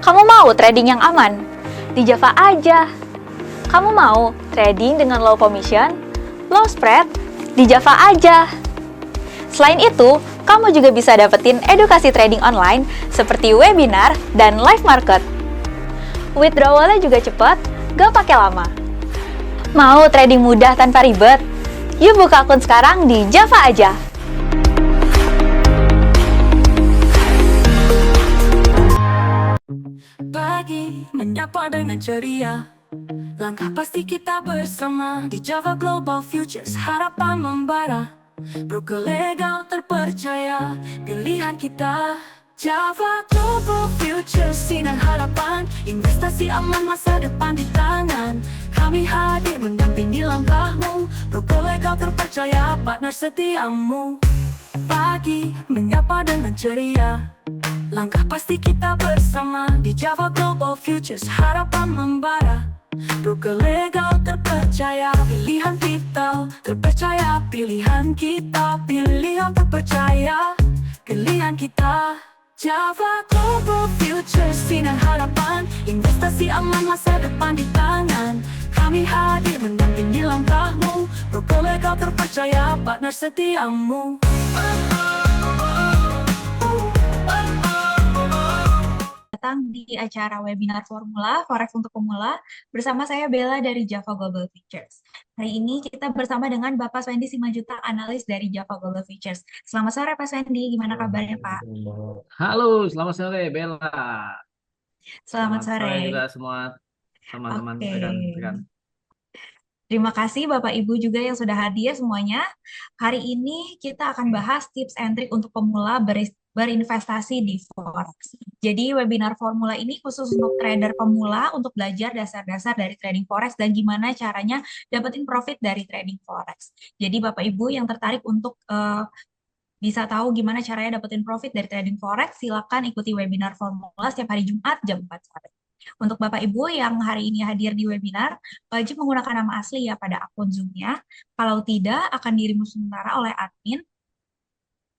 Kamu mau trading yang aman? Di Java aja. Kamu mau trading dengan low commission, low spread? Di Java aja. Selain itu, kamu juga bisa dapetin edukasi trading online seperti webinar dan live market. Withdrawalnya juga cepat, gak pakai lama. Mau trading mudah tanpa ribet? Yuk buka akun sekarang di Java aja. Pagi menyapa dengan ceria, langkah pasti kita bersama di Java Global Futures, harapan membara. Broker legal terpercaya, pilihan kita Java Global Futures, sinar harapan, investasi aman, masa depan di tangan. Kami hadir mendampingi langkahmu, broker legal terpercaya, partner setiamu. Pagi menyapa dengan ceria, langkah pasti kita bersama di Java Global Futures, harapan membara. Broker legal terpercaya, pilihan vital terpercaya, pilihan kita, pilihan terpercaya, pilihan kita. Java Global Futures, sinar harapan, investasi aman, masa depan di tangan. Kami hadir mendampingi langkahmu, broker legal terpercaya, partner setiamu. Datang di acara webinar Formula Forex untuk Pemula bersama saya Bella dari Java Global Futures. Hari ini kita bersama dengan Bapak Swendi Simanjuta, analis dari Java Global Futures. Selamat sore Pak Swendi, gimana kabarnya Pak? Halo, selamat sore Bella. Selamat Sore juga sore. semua teman-teman Oke. rekan-rekan. Terima kasih Bapak Ibu juga yang sudah hadir semuanya. Hari ini kita akan bahas tips and trick untuk pemula berinvestasi di Forex. Jadi webinar formula ini khusus untuk trader pemula untuk belajar dasar-dasar dari trading Forex dan gimana caranya dapetin profit dari trading Forex. Jadi Bapak Ibu yang tertarik untuk bisa tahu gimana caranya dapetin profit dari trading Forex, silakan ikuti webinar formula setiap hari Jumat jam 4 sore. Untuk Bapak Ibu yang hari ini hadir di webinar, wajib menggunakan nama asli ya pada akun Zoom-nya. Kalau tidak, akan dirimu sementara oleh admin.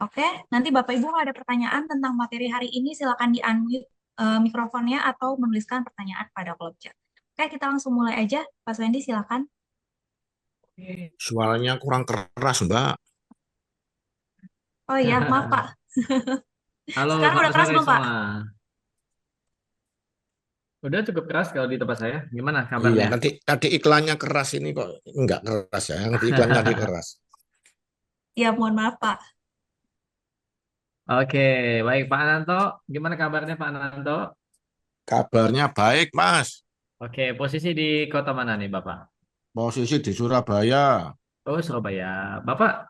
Oke, nanti Bapak Ibu kalau ada pertanyaan tentang materi hari ini, silakan di-unmute mikrofonnya atau menuliskan pertanyaan pada kolom chat. Oke, kita langsung mulai aja. Pak Wendy, silakan. Suaranya kurang keras, Mbak. Oh iya, maaf Pak. Halo, Sekarang udah selamat keras sore belum Pak? semua. Udah cukup keras kalau di tempat saya. Gimana Iya, kabarnya? tadi iklannya keras, ini kok enggak keras ya. Yang di iklan tadi keras. Ya, mohon maaf Pak. Oke, baik Pak Ananto. Gimana kabarnya Pak Ananto? Kabarnya baik, Mas. Oke, posisi di kota mana nih Bapak? Posisi di Surabaya. Oh, Surabaya. Bapak,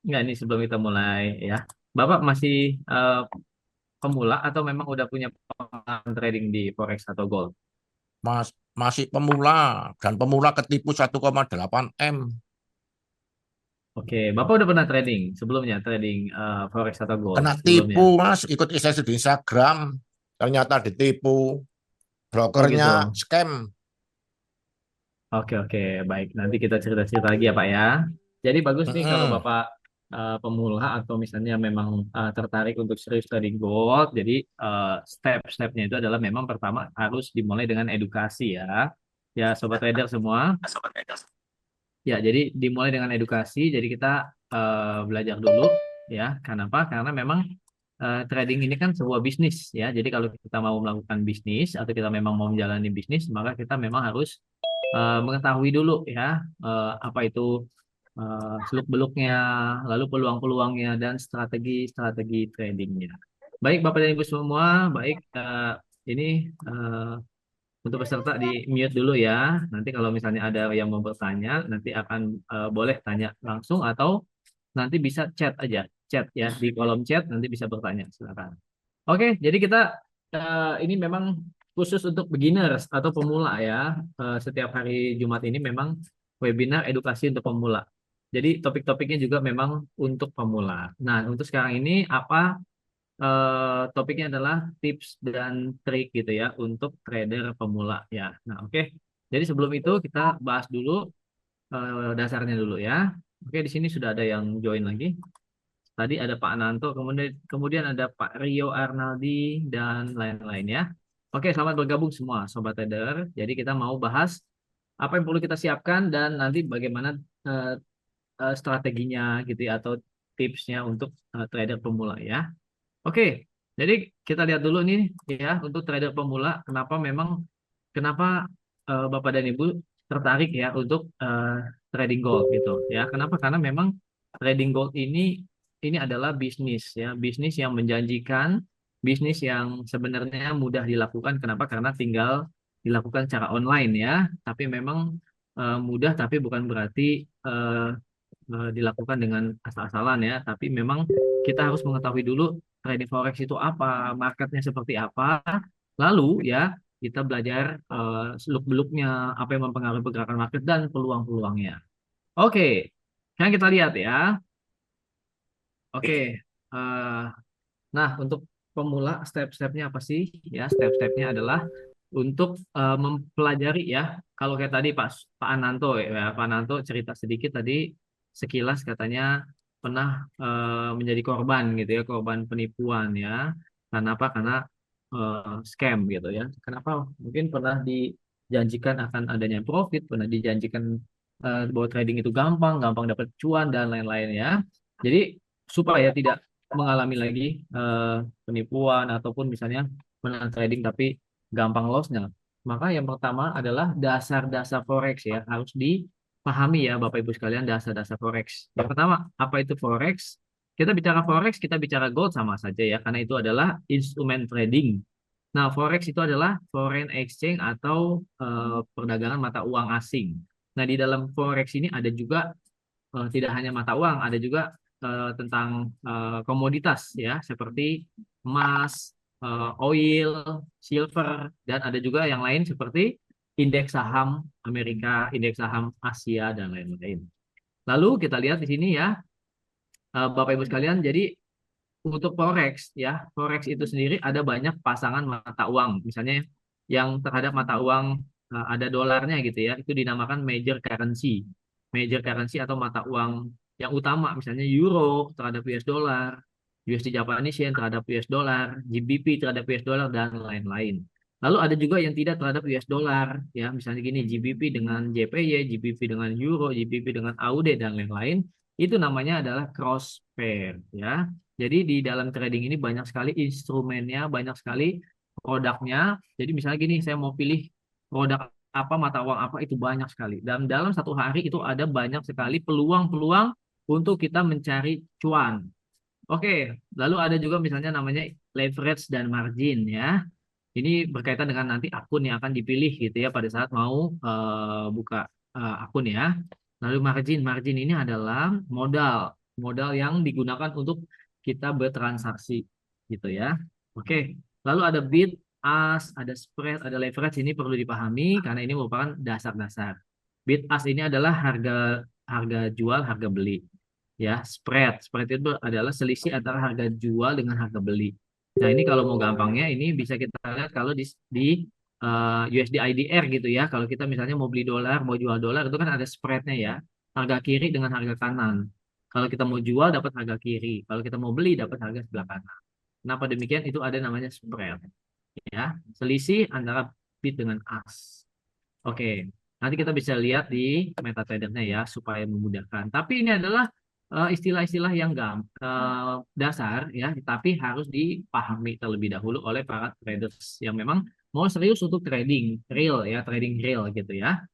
enggak nih sebelum kita mulai ya. Bapak masih eh, pemula atau memang udah punya pengalaman trading di Forex atau Gold? Masih pemula dan pemula ketipu 1,8 M. Oke, Bapak udah pernah trading sebelumnya, trading Forex atau Gold Kena sebelumnya? tipu, Mas. Ikut saya di Instagram. Ternyata ditipu. Oh gitu. Brokernya scam. Oke, oke, baik. Nanti kita cerita-cerita lagi ya Pak ya. Jadi bagus nih kalau Mm-mm. Bapak pemula atau misalnya memang tertarik untuk serius trading Gold. Jadi step-stepnya itu adalah memang pertama harus dimulai dengan edukasi ya. Ya, Sobat Trader semua. Ya, jadi dimulai dengan edukasi. Jadi kita belajar dulu ya. Kenapa? Karena memang trading ini kan sebuah bisnis ya. Jadi kalau kita mau melakukan bisnis atau kita memang mau menjalani bisnis, maka kita memang harus mengetahui dulu ya apa itu seluk-beluknya, lalu peluang-peluangnya dan strategi-strategi tradingnya. Baik Bapak dan Ibu semua, baik ini untuk peserta di mute dulu ya. Nanti kalau misalnya ada yang mau bertanya, nanti akan boleh tanya langsung atau nanti bisa chat aja, chat ya di kolom chat nanti bisa bertanya, silakan. Oke, jadi kita ini memang khusus untuk beginners atau pemula ya. Setiap hari Jumat ini memang webinar edukasi untuk pemula. Jadi topik-topiknya juga memang untuk pemula. Nah, untuk sekarang ini apa topiknya adalah tips dan trik gitu ya untuk trader pemula ya. Nah, oke. Jadi sebelum itu kita bahas dulu dasarnya dulu ya. Oke, di sini sudah ada yang join lagi. Tadi ada Pak Nanto, kemudian ada Pak Rio Arnaldi dan lain-lain ya. Oke, selamat bergabung semua Sobat Trader. Jadi kita mau bahas apa yang perlu kita siapkan dan nanti bagaimana eh, strateginya gitu ya, atau tipsnya untuk trader pemula ya. Oke, jadi kita lihat dulu nih ya untuk trader pemula kenapa Bapak dan Ibu tertarik ya untuk trading gold gitu ya. Kenapa? Karena memang trading gold ini adalah bisnis ya, bisnis yang menjanjikan, bisnis yang sebenarnya mudah dilakukan. Kenapa? Karena tinggal dilakukan secara online ya. Tapi memang mudah, tapi bukan berarti eh, dilakukan dengan asal-asalan ya. Tapi memang kita harus mengetahui dulu trading forex itu apa, marketnya seperti apa. Lalu ya kita belajar seluk-beluknya, apa yang mempengaruhi pergerakan market dan peluang-peluangnya. Oke, sekarang kita lihat ya. Oke, eh, nah untuk pemula step-stepnya apa sih? Ya, step-stepnya adalah untuk mempelajari ya. Kalau kayak tadi Pak Ananto ya, Pak Ananto cerita sedikit tadi sekilas katanya pernah menjadi korban gitu ya, korban penipuan ya. Karena apa? Karena scam gitu ya. Kenapa? Mungkin pernah dijanjikan akan adanya profit, pernah dijanjikan bahwa trading itu gampang, gampang dapat cuan dan lain-lain ya. Jadi supaya tidak mengalami lagi penipuan ataupun misalnya menang trading tapi gampang lossnya. Maka yang pertama adalah dasar-dasar forex ya, harus dipahami ya Bapak Ibu sekalian, dasar-dasar forex. Yang pertama, apa itu forex? Kita bicara forex, kita bicara gold sama saja ya, karena itu adalah instrumen trading. Nah, forex itu adalah foreign exchange atau perdagangan mata uang asing. Nah, di dalam forex ini ada juga tidak hanya mata uang, ada juga tentang komoditas ya, seperti emas, oil, silver, dan ada juga yang lain seperti indeks saham Amerika, indeks saham Asia, dan lain-lain. Lalu kita lihat di sini ya, Bapak Ibu sekalian, jadi untuk forex ya, forex itu sendiri ada banyak pasangan mata uang. Misalnya yang terhadap mata uang ada dolarnya gitu ya, itu dinamakan major currency. Major currency atau mata uang yang utama, misalnya euro terhadap US dollar, USD Japanese yen terhadap US dollar, GBP terhadap US dollar, dan lain-lain. Lalu ada juga yang tidak terhadap US dollar ya, misalnya gini GBP dengan JPY, GBP dengan euro, GBP dengan AUD, dan lain-lain. Itu namanya adalah cross pair ya. Jadi di dalam trading ini banyak sekali instrumennya, banyak sekali produknya. Jadi misalnya gini, saya mau pilih produk apa, mata uang apa, itu banyak sekali. Dan dalam satu hari itu ada banyak sekali peluang-peluang untuk kita mencari cuan. Oke, lalu ada juga misalnya namanya leverage dan margin ya. Ini berkaitan dengan nanti akun yang akan dipilih gitu ya pada saat mau buka akun ya. Lalu margin ini adalah modal yang digunakan untuk kita bertransaksi gitu ya. Oke, lalu ada bid, ask, ada spread, ada leverage, ini perlu dipahami karena ini merupakan dasar-dasar. Bid ask ini adalah harga harga jual, harga beli. Ya, spread itu adalah selisih antara harga jual dengan harga beli. Nah, ini kalau mau gampangnya ini bisa kita lihat kalau di USD IDR gitu ya. Kalau kita misalnya mau beli dolar, mau jual dolar, itu kan ada spreadnya ya. Harga kiri dengan harga kanan. Kalau kita mau jual dapat harga kiri. Kalau kita mau beli dapat harga sebelah kanan. Kenapa demikian? Itu ada namanya spread. Ya, selisih antara bid dengan ask. Oke, nanti kita bisa lihat di MetaTrader-nya ya supaya memudahkan. Tapi ini adalah istilah-istilah yang dasar ya, tapi harus dipahami terlebih dahulu oleh para traders yang memang mau serius untuk trading real ya, trading real gitu ya.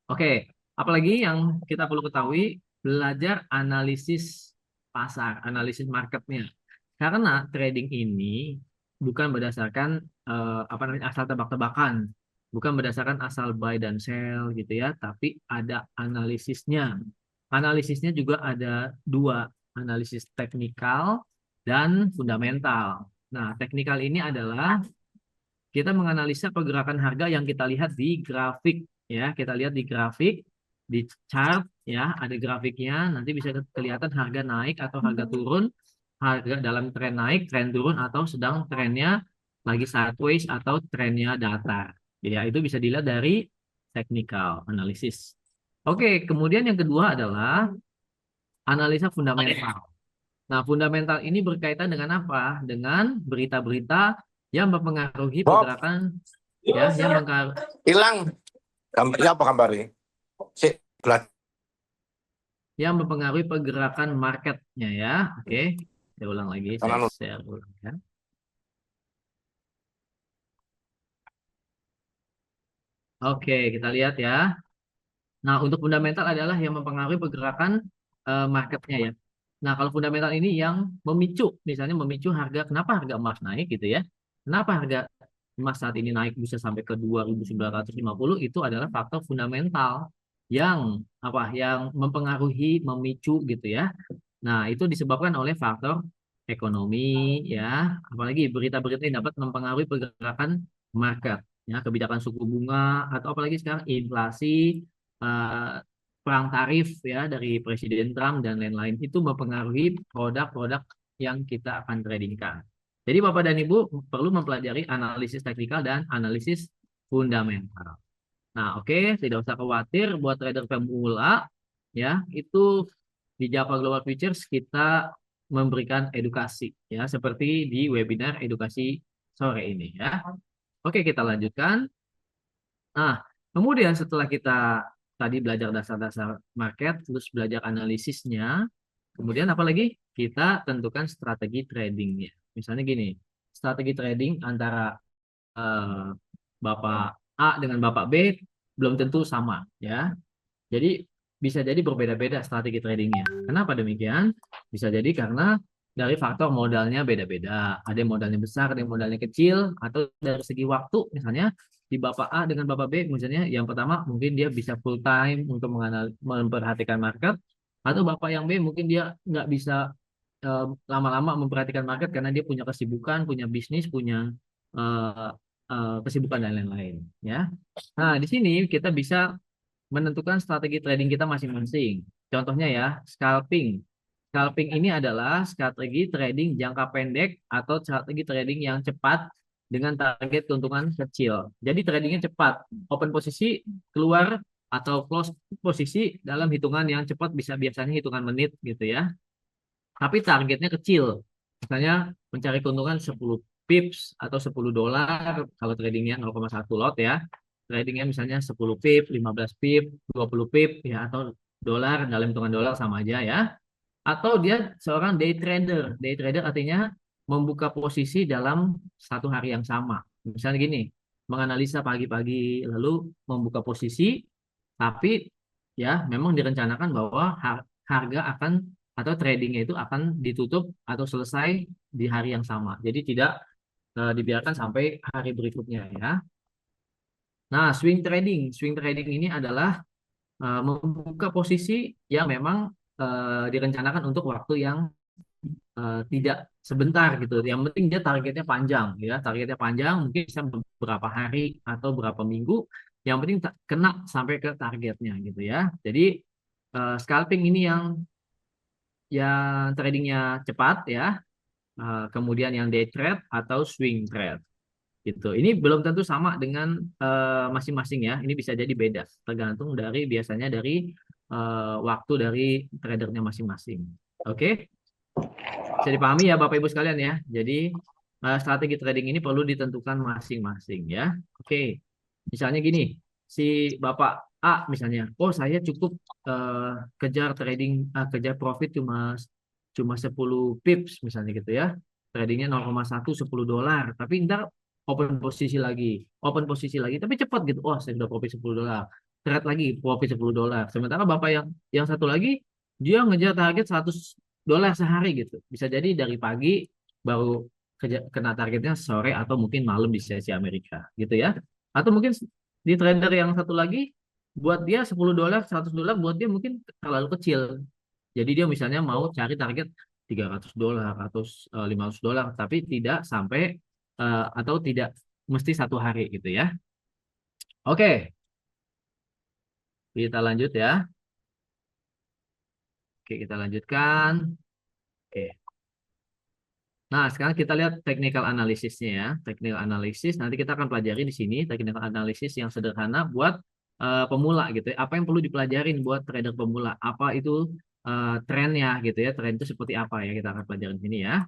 Oke, apalagi yang kita perlu ketahui, belajar analisis pasar, analisis marketnya. Karena trading ini bukan berdasarkan apa namanya asal tebak-tebakan, bukan berdasarkan asal buy dan sell gitu ya, tapi ada analisisnya. Analisisnya juga ada dua, analisis teknikal dan fundamental. Nah, teknikal ini adalah kita menganalisa pergerakan harga yang kita lihat di grafik ya, kita lihat di grafik, di chart ya, ada grafiknya, nanti bisa kelihatan harga naik atau harga turun, harga dalam tren naik, tren turun, atau sedang trennya lagi sideways atau trennya datar. Ya, itu bisa dilihat dari technical analysis. Oke, kemudian yang kedua adalah analisa fundamental. Nah, fundamental ini berkaitan dengan apa? Dengan berita-berita yang mempengaruhi Bob, pergerakan ya, yang hilang gambarnya apa gambarnya? Si, yang mempengaruhi pergerakan marketnya ya. Oke, saya ulang lagi, saya Kanan. share ulang ya. Oke, kita lihat ya. Nah, untuk fundamental adalah yang mempengaruhi pergerakan marketnya ya. Nah, kalau fundamental ini yang memicu, misalnya memicu harga, kenapa harga emas naik gitu ya. Kenapa harga emas saat ini naik bisa sampai ke 2.950 itu adalah faktor fundamental yang apa? Yang mempengaruhi, memicu gitu ya. Nah, itu disebabkan oleh faktor ekonomi ya, apalagi berita-berita yang dapat mempengaruhi pergerakan market ya, kebijakan suku bunga atau apalagi sekarang inflasi, eh, perang tarif ya dari Presiden Trump dan lain-lain itu mempengaruhi produk-produk yang kita akan tradingkan. Jadi Bapak dan Ibu perlu mempelajari analisis teknikal dan analisis fundamental. Nah, oke, tidak usah khawatir buat trader pemula ya, itu di Java Global Futures kita memberikan edukasi ya, seperti di webinar edukasi sore ini ya. Oke, kita lanjutkan. Nah, kemudian setelah kita tadi belajar dasar-dasar market, terus belajar analisisnya, kemudian apalagi kita tentukan strategi tradingnya. Misalnya gini, strategi trading antara eh, Bapak A dengan Bapak B belum tentu sama ya. Jadi bisa jadi berbeda-beda strategi tradingnya. Kenapa demikian? Bisa jadi karena dari faktor modalnya beda-beda. Ada yang modalnya besar, ada yang modalnya kecil, atau dari segi waktu misalnya di Bapak A dengan Bapak B misalnya yang pertama mungkin dia bisa full time untuk memperhatikan market, atau Bapak yang B mungkin dia nggak bisa lama-lama memperhatikan market karena dia punya kesibukan, punya bisnis, punya eh, kesibukan dan lain-lain ya. Nah, di sini kita bisa menentukan strategi trading kita masing-masing. Contohnya ya, scalping. Scalping ini adalah strategi trading jangka pendek atau strategi trading yang cepat dengan target keuntungan kecil. Jadi tradingnya cepat, open posisi keluar atau close posisi dalam hitungan yang cepat, bisa biasanya hitungan menit gitu ya. Tapi targetnya kecil. Misalnya mencari keuntungan 10 pips atau $10 kalau tradingnya 0,1 lot ya. Tradingnya misalnya 10 pip, 15 pip, 20 pip ya, atau dolar dalam hitungan dolar sama aja ya. Atau dia seorang day trader. Day trader artinya membuka posisi dalam satu hari yang sama. Misalnya gini, menganalisa pagi-pagi lalu membuka posisi, tapi ya memang direncanakan bahwa harga akan atau tradingnya itu akan ditutup atau selesai di hari yang sama. Jadi tidak dibiarkan sampai hari berikutnya ya. Nah, swing trading ini adalah membuka posisi yang memang direncanakan untuk waktu yang tidak sebentar gitu. Yang penting dia targetnya panjang ya, targetnya panjang mungkin bisa beberapa hari atau beberapa minggu. Yang penting kena sampai ke targetnya gitu ya. Jadi scalping ini yang tradingnya cepat ya, kemudian yang day trade atau swing trade gitu. Ini belum tentu sama dengan masing-masing ya. Ini bisa jadi beda, tergantung dari biasanya dari waktu dari tradernya masing-masing. Oke, bisa dipahami ya Bapak Ibu sekalian ya. Jadi strategi trading ini perlu ditentukan masing-masing ya. Oke, misalnya gini, si Bapak A misalnya, oh saya cukup kejar trading, kejar profit cuma cuma 10 pips misalnya gitu ya. Tradingnya 0,1 $10, tapi ntar open posisi lagi, tapi cepat gitu. Oh, saya sudah profit $10. Trade lagi profit $10. Sementara Bapak yang satu lagi dia ngejar target $100 sehari gitu. Bisa jadi dari pagi baru kena targetnya sore atau mungkin malam di sesi Amerika gitu ya. Atau mungkin di trader yang satu lagi buat dia $10, $100 buat dia mungkin terlalu kecil. Jadi dia misalnya mau cari target $300 atau $500, tapi tidak sampai atau tidak mesti satu hari gitu ya. Oke, kita lanjut ya. Oke, kita lanjutkan. Oke. Nah, sekarang kita lihat technical analisisnya ya. Technical analysis nanti kita akan pelajari di sini technical analysis yang sederhana buat pemula gitu ya. Apa yang perlu dipelajarin buat trader pemula? Apa itu trennya gitu ya? Tren itu seperti apa ya? Kita akan pelajari di sini ya.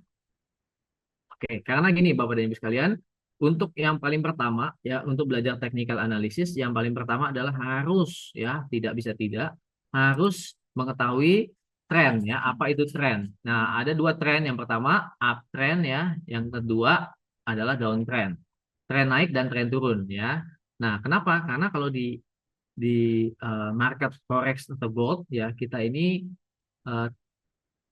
Oke, karena gini Bapak dan Ibu sekalian, untuk yang paling pertama ya, untuk belajar technical analysis yang paling pertama adalah harus ya, tidak bisa tidak, harus mengetahui tren ya. Apa itu tren? Nah, ada dua tren. Yang pertama uptrend ya, yang kedua adalah downtrend. Tren naik dan tren turun ya. Nah, kenapa? Karena kalau di market forex atau gold ya, kita ini eh,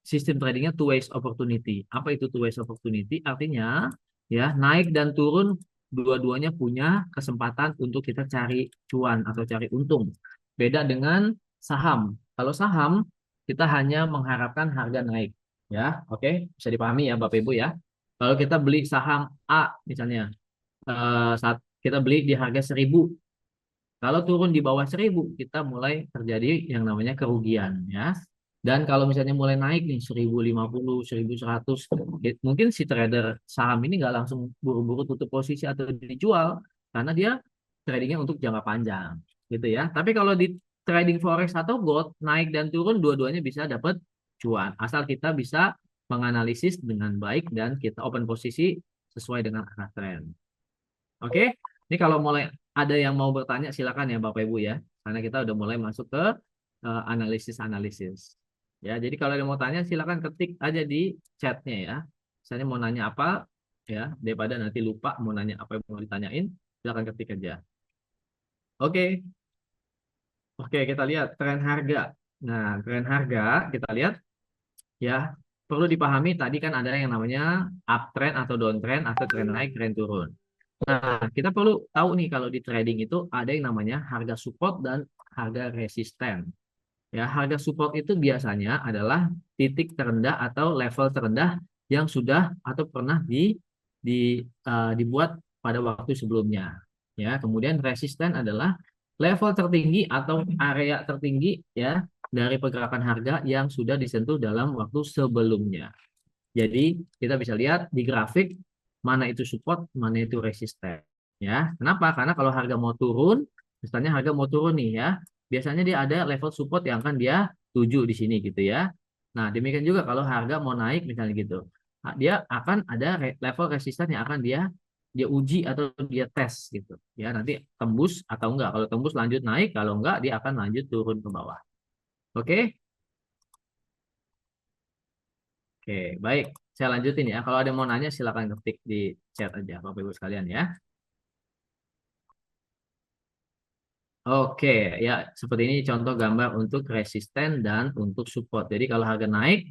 sistem tradingnya two ways opportunity. Apa itu two ways opportunity? Artinya ya, naik dan turun dua-duanya punya kesempatan untuk kita cari cuan atau cari untung. Beda dengan saham. Kalau saham kita hanya mengharapkan harga naik ya. Oke, bisa dipahami ya Bapak Ibu ya. Kalau kita beli saham A misalnya, saat kita beli di harga 1.000, kalau turun di bawah 1.000, kita mulai terjadi yang namanya kerugian ya. Dan kalau misalnya mulai naik nih 1.050, 1.100, mungkin si trader saham ini nggak langsung buru-buru tutup posisi atau dijual karena dia tradingnya untuk jangka panjang gitu ya. Tapi kalau di trading forex atau gold, naik dan turun dua-duanya bisa dapat cuan asal kita bisa menganalisis dengan baik dan kita open posisi sesuai dengan arah tren. Oke, ini kalau mulai ada yang mau bertanya silakan ya Bapak Ibu ya, karena kita udah mulai masuk ke analisis-analisis. Ya, jadi kalau ada mau tanya silakan ketik aja di chatnya ya. Misalnya mau nanya apa ya, daripada nanti lupa mau nanya apa yang mau ditanyain, silakan ketik aja. Oke, oke kita lihat tren harga. Nah, tren harga kita lihat ya, perlu dipahami tadi kan ada yang namanya uptrend atau downtrend atau tren naik, tren turun. Nah, kita perlu tahu nih kalau di trading itu ada yang namanya harga support dan harga resisten. Ya, harga support itu biasanya adalah titik terendah atau level terendah yang sudah atau pernah dibuat pada waktu sebelumnya. Ya, kemudian resisten adalah level tertinggi atau area tertinggi ya dari pergerakan harga yang sudah disentuh dalam waktu sebelumnya. Jadi kita bisa lihat di grafik mana itu support, mana itu resisten. Ya, kenapa? Karena kalau harga mau turun, misalnya harga mau turun nih ya, biasanya dia ada level support yang akan dia tuju di sini gitu ya. Nah, demikian juga kalau harga mau naik misalnya gitu, dia akan ada level resisten yang akan dia uji atau dia tes gitu. Ya, nanti tembus atau enggak. Kalau tembus lanjut naik, kalau enggak dia akan lanjut turun ke bawah. Oke? Oke, baik. Saya lanjutin ya. Kalau ada yang mau nanya, silakan ketik di chat aja, Bapak Ibu sekalian ya. Oke, ya seperti ini contoh gambar untuk resisten dan untuk support. Jadi kalau harga naik,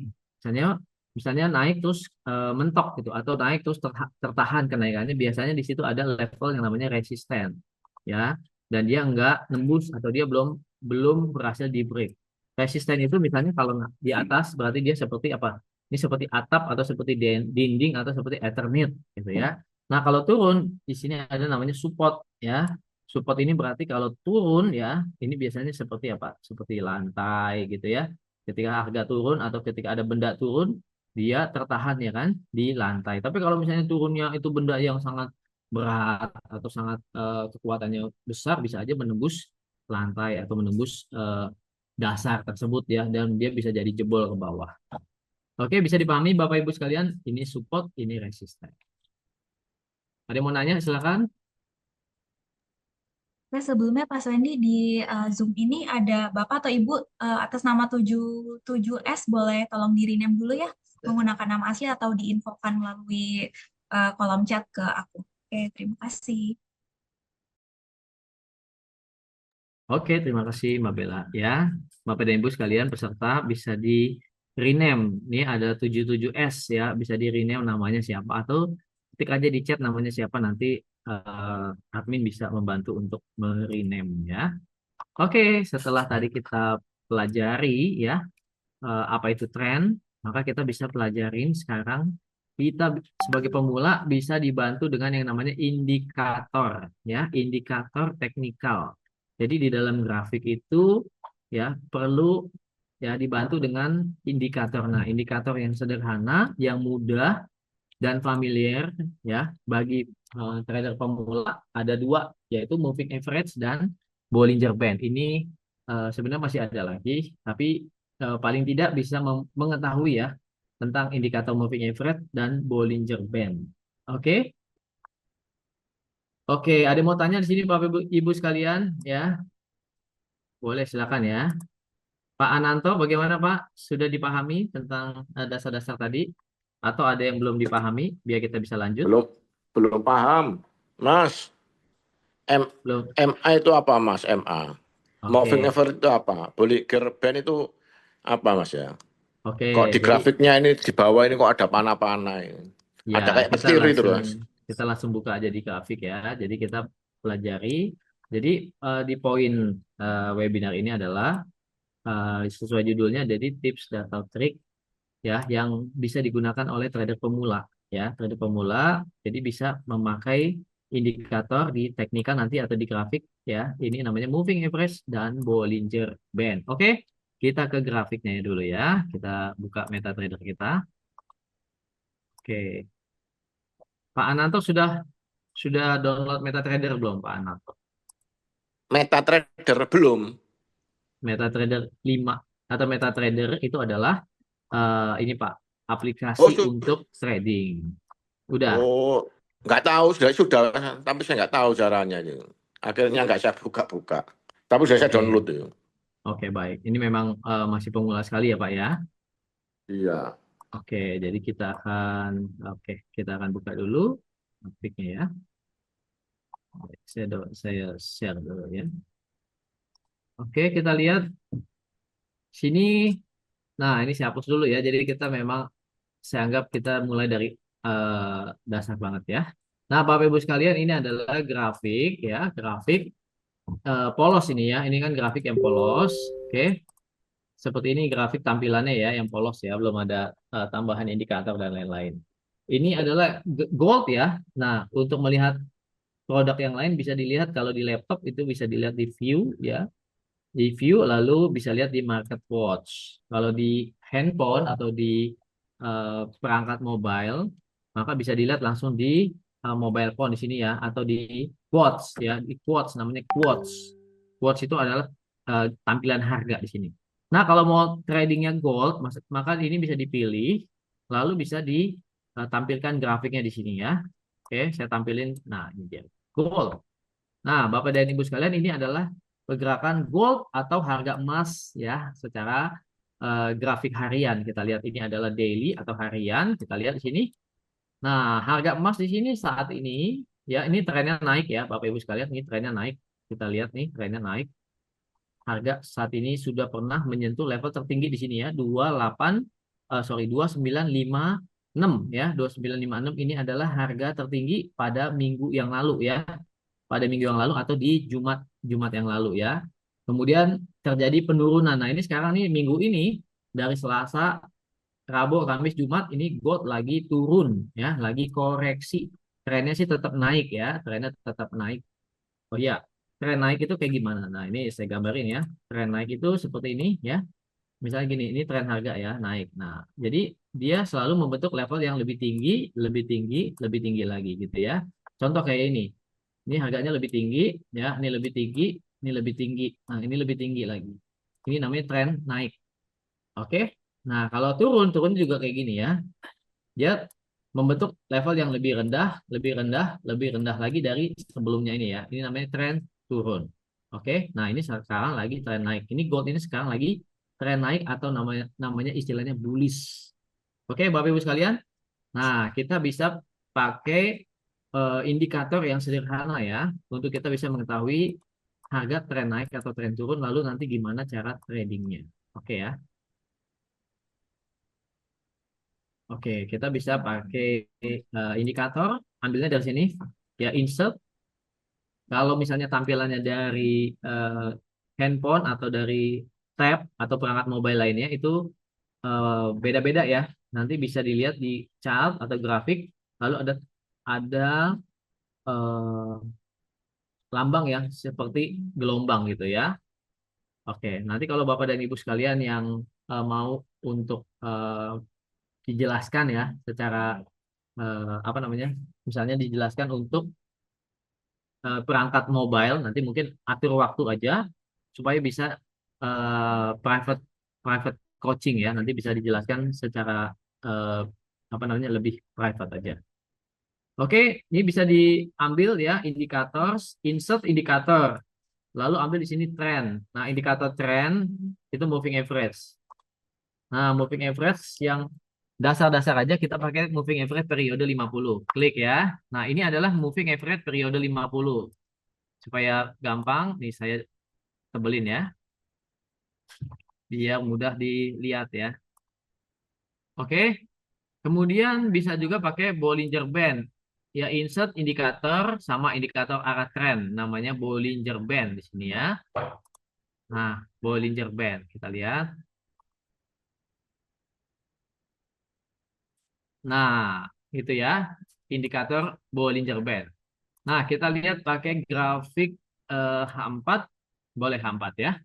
misalnya naik terus mentok gitu, atau naik terus tertahan kenaikannya, biasanya di situ ada level yang namanya resisten, ya. Dan dia enggak nembus atau dia belum belum berhasil di break. Resisten itu misalnya kalau di atas berarti dia seperti apa? Ini seperti atap atau seperti dinding atau seperti Ethernet gitu ya. Nah, kalau turun di sini ada namanya support ya. Support ini berarti kalau turun ya, ini biasanya seperti apa? Seperti lantai gitu ya. Ketika harga turun atau ketika ada benda turun, dia tertahan ya kan di lantai. Tapi kalau misalnya turunnya itu benda yang sangat berat atau sangat kekuatannya besar, bisa aja menembus lantai atau menembus dasar tersebut ya, dan dia bisa jadi jebol ke bawah. Oke, bisa dipahami Bapak Ibu sekalian, ini support, ini resisten. Ada yang mau nanya, silakan. Nah, sebelumnya Pak Wendy di Zoom ini ada Bapak atau Ibu atas nama 77S, boleh tolong di-rename dulu ya, menggunakan nama asli atau diinfokan melalui kolom chat ke aku. Oke, terima kasih. Oke, terima kasih Mbak Bella ya. Bapak dan Ibu sekalian peserta bisa di rename. Ini ada 77S ya, bisa di rename namanya siapa atau ketik aja di chat namanya siapa, nanti admin bisa membantu untuk merename ya. Oke, setelah tadi kita pelajari ya apa itu tren, maka kita bisa pelajarin sekarang kita sebagai pemula bisa dibantu dengan yang namanya indikator ya, indikator teknikal. Jadi di dalam grafik itu ya perlu ya dibantu dengan indikator. Nah, indikator yang sederhana, yang mudah dan familiar ya bagi trader pemula ada dua, yaitu moving average dan Bollinger Band. Ini sebenarnya masih ada lagi, tapi paling tidak bisa mengetahui ya tentang indikator moving average dan Bollinger Band. Oke? Oke, ada yang mau tanya di sini Bapak Ibu sekalian ya? Boleh silakan ya. Pak Ananto, bagaimana Pak? Sudah dipahami tentang dasar-dasar tadi? Atau ada yang belum dipahami? Biar kita bisa lanjut. Belum belum paham, Mas. M Belum. MA itu apa, Mas? MA. Moving Oke, average itu apa? Bollinger Band itu apa, Mas ya? oke. Kok di Jadi grafiknya ini di bawah ini kok ada panah-panah ini? ya Ada kayak kita petir itu, langsung Mas. buka aja di grafik ya. Jadi kita pelajari. Jadi di poin webinar ini adalah sesuai judulnya, jadi tips dan trik ya yang bisa digunakan oleh trader pemula ya. Trader pemula jadi bisa memakai indikator di teknikal nanti atau di grafik ya. Ini namanya moving average dan Bollinger Band. Oke, kita ke grafiknya dulu ya. Kita buka MetaTrader kita. Oke, Pak Ananto sudah download MetaTrader belum Pak Ananto? MetaTrader belum. MetaTrader 5 atau MetaTrader itu adalah ini Pak, Oh, aplikasi untuk trading. Udah. oh, nggak tahu sudah, tapi saya nggak tahu caranya itu. Akhirnya nggak saya buka-buka. Tapi sudah saya Oke. download itu. Oke, baik. Ini memang masih pemula sekali ya, Pak ya. Iya. Oke, jadi kita akan buka dulu grafiknya ya. Saya share dulu ya. Oke, kita lihat sini. Nah, ini saya hapus dulu ya. Jadi kita memang saya anggap kita mulai dari dasar banget ya. Nah, Bapak Ibu sekalian, ini adalah grafik ya, grafik polos ini ya. Ini kan grafik yang polos. Oke. Seperti ini grafik tampilannya ya, yang polos ya, belum ada tambahan indikator dan lain-lain. Ini adalah gold ya. Nah, untuk melihat produk yang lain bisa dilihat kalau di laptop itu bisa dilihat di view ya, di view lalu bisa lihat di market watch. Kalau di handphone atau di perangkat mobile, maka bisa dilihat langsung di mobile phone di sini ya, atau di quotes ya, di quotes namanya quotes. Quotes itu adalah tampilan harga di sini. Nah, kalau mau tradingnya gold, maka ini bisa dipilih, lalu bisa ditampilkan grafiknya di sini ya. Oke, saya tampilin. Nah, ini dia gold. Nah, Bapak dan Ibu sekalian, ini adalah pergerakan gold atau harga emas ya, secara grafik harian. Kita lihat ini adalah daily atau harian. Kita lihat di sini. Nah, harga emas di sini saat ini ya, ini trennya naik ya, Bapak Ibu sekalian, ini trennya naik. Kita lihat nih, trennya naik. Harga saat ini sudah pernah menyentuh level tertinggi di sini ya, 2956 ya. 2956 ini adalah harga tertinggi pada minggu yang lalu ya. Pada minggu yang lalu atau di Jumat Jumat yang lalu ya. Kemudian terjadi penurunan. Nah, ini sekarang nih minggu ini dari Selasa, Rabu, Kamis, Jumat ini gold lagi turun ya, lagi koreksi. Trennya sih tetap naik ya, trennya tetap naik. Oh iya, tren naik itu kayak gimana? Nah, ini saya gambarin ya. Tren naik itu seperti ini ya. Misalnya gini, ini tren harga ya, naik. Nah, jadi dia selalu membentuk level yang lebih tinggi, lebih tinggi, lebih tinggi lagi gitu ya. Contoh kayak ini. Ini harganya lebih tinggi ya, ini lebih tinggi, ini lebih tinggi. Nah, ini lebih tinggi lagi. Ini namanya tren naik. Oke. Nah, kalau turun, turun juga kayak gini ya. Dia membentuk level yang lebih rendah, lebih rendah, lebih rendah lagi dari sebelumnya ini ya. Ini namanya tren turun. Oke. Nah, ini sekarang lagi tren naik. Ini gold ini sekarang lagi tren naik atau namanya namanya istilahnya bullish. Oke, Bapak Ibu sekalian. Nah, kita bisa pakai indikator yang sederhana ya untuk kita bisa mengetahui harga tren naik atau tren turun lalu nanti gimana cara tradingnya. Oke ya. Oke, kita bisa pakai indikator, ambilnya dari sini, ya insert. Kalau misalnya tampilannya dari eh, handphone atau dari tab atau perangkat mobile lainnya itu beda-beda ya. Nanti bisa dilihat di chart atau grafik, lalu ada lambang yang seperti gelombang gitu ya. Oke, nanti kalau Bapak dan Ibu sekalian yang mau untuk dijelaskan ya secara apa namanya, misalnya dijelaskan untuk perangkat mobile, nanti mungkin atur waktu aja supaya bisa private private coaching ya, nanti bisa dijelaskan secara apa namanya lebih private aja. Oke, ini bisa diambil ya indikator, insert indikator, lalu ambil di sini trend. Nah, indikator trend itu moving average. Nah, moving average yang dasar-dasar aja kita pakai moving average periode 50. Klik ya. Nah, ini adalah moving average periode 50. Supaya gampang, nih saya tebelin ya, biar mudah dilihat ya. Oke, kemudian bisa juga pakai Bollinger Band. Ya, insert indikator sama indikator arah tren. Namanya Bollinger Band di sini ya. Nah, Bollinger Band. Kita lihat. Nah, itu ya. Indikator Bollinger Band. Nah, kita lihat pakai grafik H4. Boleh H4 ya.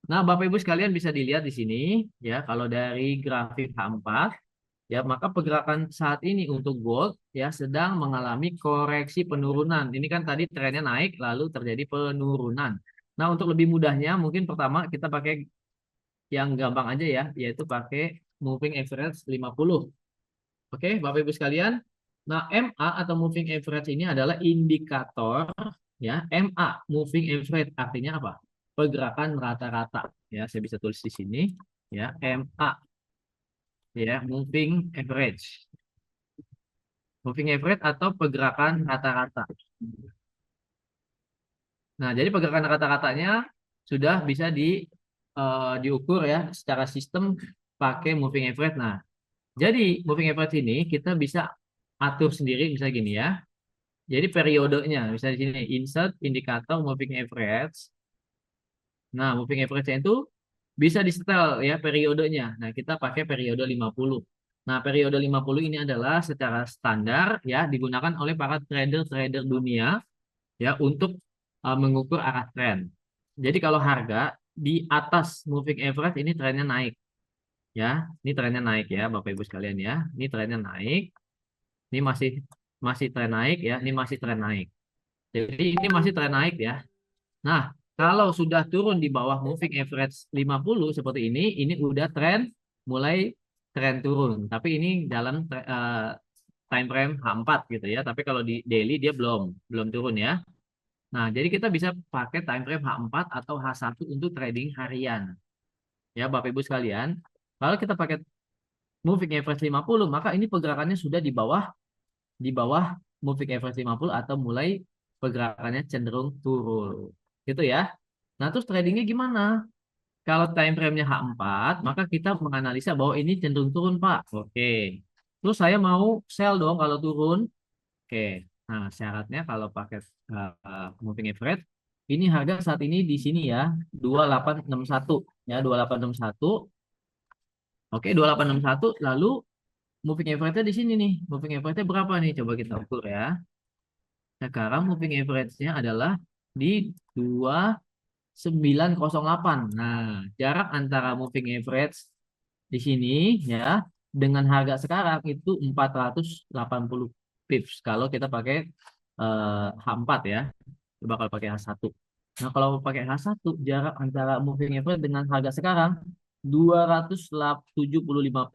Nah, Bapak Ibu sekalian bisa dilihat di sini. Ya, kalau dari grafik H4. Ya, maka pergerakan saat ini untuk gold ya sedang mengalami koreksi penurunan. Ini kan tadi trennya naik lalu terjadi penurunan. Nah, untuk lebih mudahnya mungkin pertama kita pakai yang gampang aja ya, yaitu pakai moving average 50. Oke, Bapak Ibu sekalian. Nah, MA atau moving average ini adalah indikator ya. MA moving average artinya apa? Pergerakan rata-rata. Ya, saya bisa tulis di sini ya, MA ya, moving average. Moving average atau pergerakan rata-rata. Nah, jadi pergerakan rata-ratanya sudah bisa diukur ya secara sistem pakai moving average. Nah, jadi moving average ini kita bisa atur sendiri misalnya gini ya. Jadi periodenya misalnya di sini insert indikator moving average. Nah, moving average itu bisa di-setel ya periodenya. Nah, kita pakai periode 50. Nah, periode 50 ini adalah secara standar ya digunakan oleh para trader-trader dunia ya untuk mengukur arah tren. Jadi kalau harga di atas moving average ini trennya naik ya. Ini trennya naik ya Bapak Ibu sekalian ya. Ini trennya naik. Ini masih masih tren naik ya. Ini masih tren naik. Jadi ini masih tren naik ya. Nah, kalau sudah turun di bawah moving average 50 seperti ini udah tren mulai tren turun. Tapi ini dalam time frame H4 gitu ya. Tapi kalau di daily dia belum turun ya. Nah, jadi kita bisa pakai time frame H4 atau H1 untuk trading harian. Ya, Bapak Ibu sekalian, kalau kita pakai moving average 50, maka ini pergerakannya sudah di bawah moving average 50 atau mulai pergerakannya cenderung turun. Gitu ya. Nah, terus tradingnya gimana? Kalau time frame-nya H4, maka kita menganalisa bahwa ini cenderung turun, Pak. Oke. Terus saya mau sell dong kalau turun. Oke, nah syaratnya kalau pakai moving average, ini harga saat ini di sini ya 2861 ya 2861. Oke, 2861 lalu moving average-nya di sini nih. Moving average-nya berapa nih? Coba kita ukur ya. Sekarang moving average-nya adalah di 2908. Nah, jarak antara moving average di sini ya dengan harga sekarang itu 480 pips kalau kita pakai H4 ya. Coba kalau pakai H1. Nah, kalau pakai H1 jarak antara moving average dengan harga sekarang 275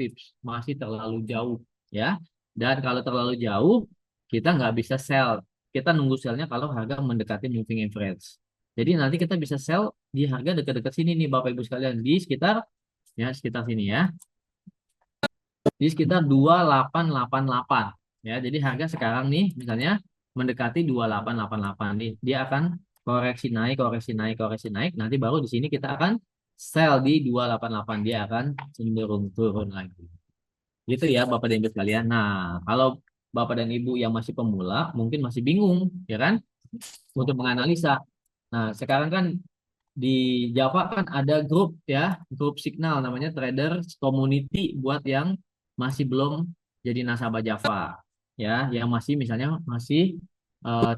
pips. Masih terlalu jauh ya. Dan kalau terlalu jauh kita nggak bisa sell. Kita nunggu sellnya kalau harga mendekati moving average. Jadi nanti kita bisa sell di harga dekat-dekat sini nih Bapak Ibu sekalian di sekitar sini ya. Di sekitar 2888 ya. Jadi harga sekarang nih misalnya mendekati 2888 nih. Dia akan koreksi naik, koreksi naik, koreksi naik. Nanti baru di sini kita akan sell di 288. Dia akan cenderung turun lagi. Gitu ya Bapak dan Ibu sekalian. Nah, kalau Bapak dan Ibu yang masih pemula mungkin masih bingung ya kan untuk menganalisa. Nah, sekarang kan di Java kan ada grup ya, grup Signal namanya Traders Community buat yang masih belum jadi nasabah Java ya, yang masih misalnya masih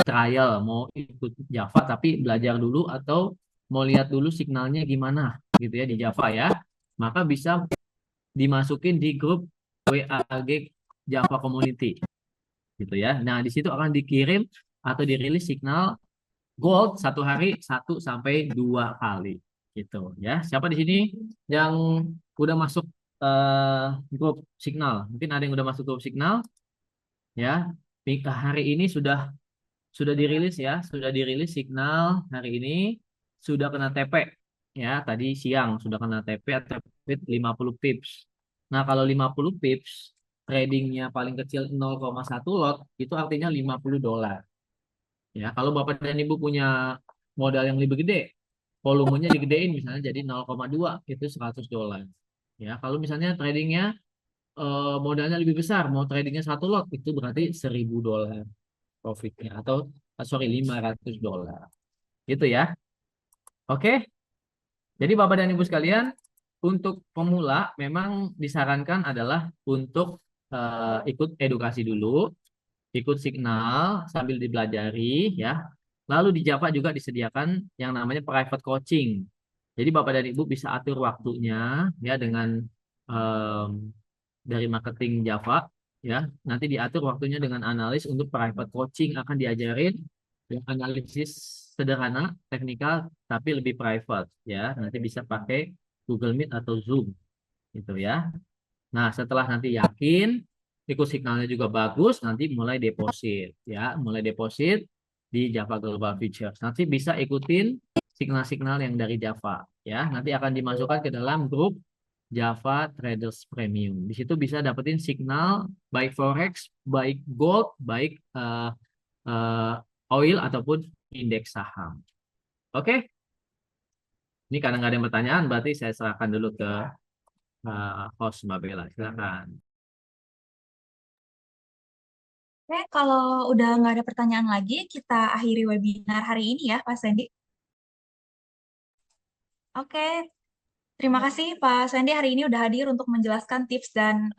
trial mau ikut Java tapi belajar dulu atau mau lihat dulu signalnya gimana gitu ya di Java ya. Maka bisa dimasukin di grup WAG Java Community gitu ya. Nah, di situ akan dikirim atau dirilis signal gold satu hari 1 sampai 2 kali gitu ya. Siapa di sini yang udah masuk grup signal? Mungkin ada yang udah masuk grup signal ya. hari ini sudah dirilis ya, sudah dirilis signal hari ini sudah kena TP ya, tadi siang sudah kena TP atau 50 pips. Nah, kalau 50 pips tradingnya paling kecil 0,1 lot itu artinya $50. Ya, kalau Bapak dan Ibu punya modal yang lebih gede, volumenya digedein misalnya jadi 0,2 itu $100. Ya, kalau misalnya tradingnya modalnya lebih besar, mau tradingnya 1 lot itu berarti $1.000 profitnya atau sorry $500 gitu ya. Oke, jadi Bapak dan Ibu sekalian, untuk pemula memang disarankan adalah untuk ikut edukasi dulu, ikut signal sambil dipelajari ya. Lalu di Java juga disediakan yang namanya private coaching. Jadi Bapak dan Ibu bisa atur waktunya ya dengan em, dari marketing Java ya. Nanti diatur waktunya dengan analis untuk private coaching, akan diajarin yang analisis sederhana, teknikal tapi lebih private ya. Nanti bisa pakai Google Meet atau Zoom gitu ya. Nah, setelah nanti yakin ikut signalnya juga bagus, nanti mulai deposit ya, mulai deposit di Java Global Futures. Nanti bisa ikutin signal-signal yang dari Java ya. Nanti akan dimasukkan ke dalam grup Java Traders Premium. Di situ bisa dapetin signal baik forex, baik gold, baik eh, oil ataupun indeks saham. Oke? Ini karena nggak ada yang pertanyaan, berarti saya serahkan dulu ke host Mbak Bella. Silakan. Oke, kalau udah nggak ada pertanyaan lagi, kita akhiri webinar hari ini ya, Pak Sandy. Oke, terima kasih Pak Sandy hari ini udah hadir untuk menjelaskan tips dan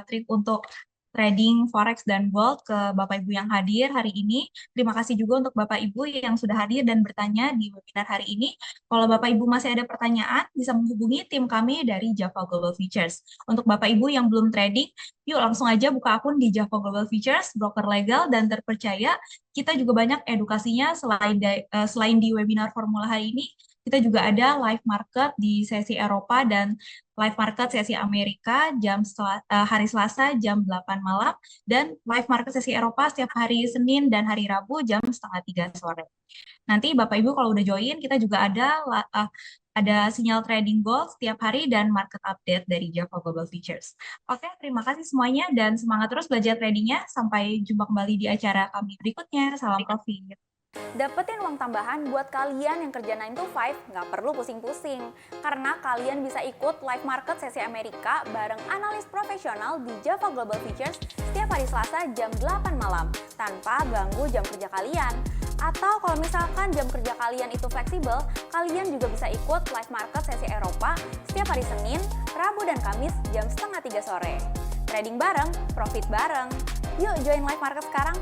trik untuk trading forex dan gold ke Bapak Ibu yang hadir hari ini. Terima kasih juga untuk Bapak Ibu yang sudah hadir dan bertanya di webinar hari ini. Kalau Bapak Ibu masih ada pertanyaan, bisa menghubungi tim kami dari Java Global Futures. Untuk Bapak Ibu yang belum trading, yuk langsung aja buka akun di Java Global Futures, broker legal dan terpercaya. Kita juga banyak edukasinya selain di webinar formula hari ini. Kita juga ada live market di sesi Eropa dan live market sesi Amerika hari Selasa jam 8 malam dan live market sesi Eropa setiap hari Senin dan hari Rabu jam 2:30 sore. Nanti Bapak Ibu kalau udah join kita juga ada sinyal trading gold setiap hari dan market update dari Java Global Futures. Oke, terima kasih semuanya dan semangat terus belajar tradingnya. Sampai jumpa kembali di acara kami berikutnya. Salam profit. Dapetin uang tambahan buat kalian yang kerja 9 to 5, nggak perlu pusing-pusing. Karena kalian bisa ikut live market sesi Amerika bareng analis profesional di Java Global Futures setiap hari Selasa jam 8 malam, tanpa ganggu jam kerja kalian. Atau kalau misalkan jam kerja kalian itu fleksibel, kalian juga bisa ikut live market sesi Eropa setiap hari Senin, Rabu, dan Kamis jam 2:30 sore. Trading bareng, profit bareng. Yuk join live market sekarang!